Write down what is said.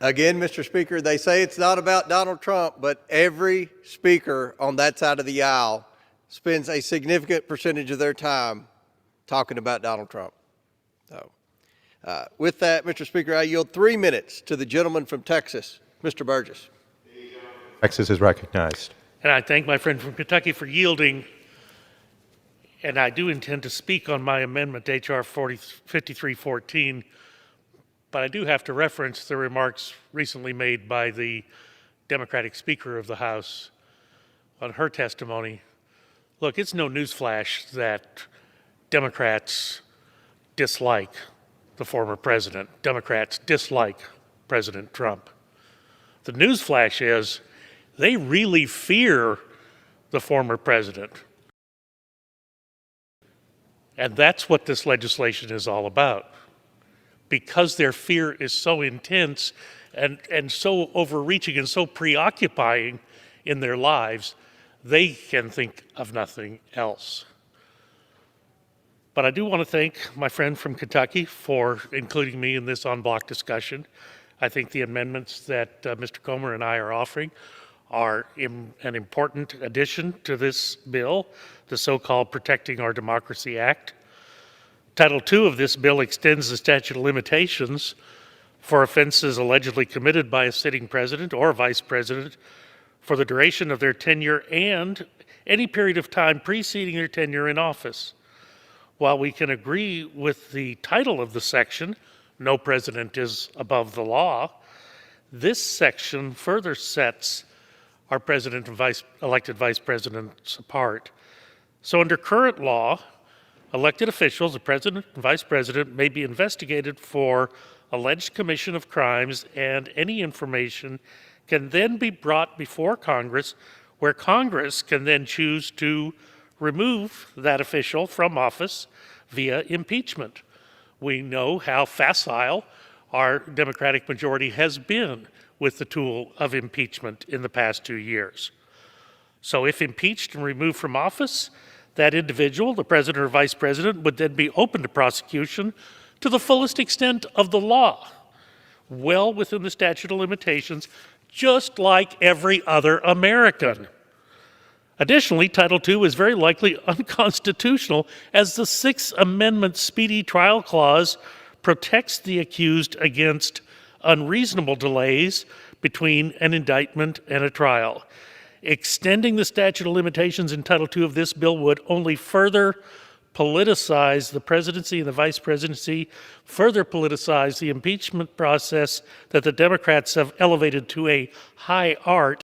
Again, Mr. Speaker, they say it's not about Donald Trump, but every speaker on that side of the aisle spends a significant percentage of their time talking about Donald Trump. So, with that, Mr. Speaker, I yield 3 minutes to the gentleman from Texas, Mr. Burgess. Texas is recognized. And I thank my friend from Kentucky for yielding. And I do intend to speak on my amendment to H.R. 5314, but I do have to reference the remarks recently made by the Democratic Speaker of the House on her testimony. Look, it's no newsflash that Democrats dislike the former president. Democrats dislike President Trump. The newsflash is they really fear the former president. And that's what this legislation is all about. Because their fear is so intense and so overreaching and so preoccupying in their lives, they can think of nothing else. But I do want to thank my friend from Kentucky for including me in this en bloc discussion. I think the amendments that Mr. Comer and I are offering are an important addition to this bill, the so-called Protecting Our Democracy Act. Title II of this bill extends the statute of limitations for offenses allegedly committed by a sitting president or vice president for the duration of their tenure and any period of time preceding their tenure in office. While we can agree with the title of the section, no president is above the law, this section further sets our president and elected vice presidents apart. So under current law, elected officials, the president and vice president, may be investigated for alleged commission of crimes, and any information can then be brought before Congress, where Congress can then choose to remove that official from office via impeachment. We know how facile our Democratic majority has been with the tool of impeachment in the past 2 years. So if impeached and removed from office, that individual, the president or vice president, would then be open to prosecution to the fullest extent of the law, well within the statute of limitations, just like every other American. Additionally, Title II is very likely unconstitutional, as the Sixth Amendment Speedy Trial Clause protects the accused against unreasonable delays between an indictment and a trial. Extending the statute of limitations in Title II of this bill would only further politicize the presidency and the vice presidency, further politicize the impeachment process that the Democrats have elevated to a high art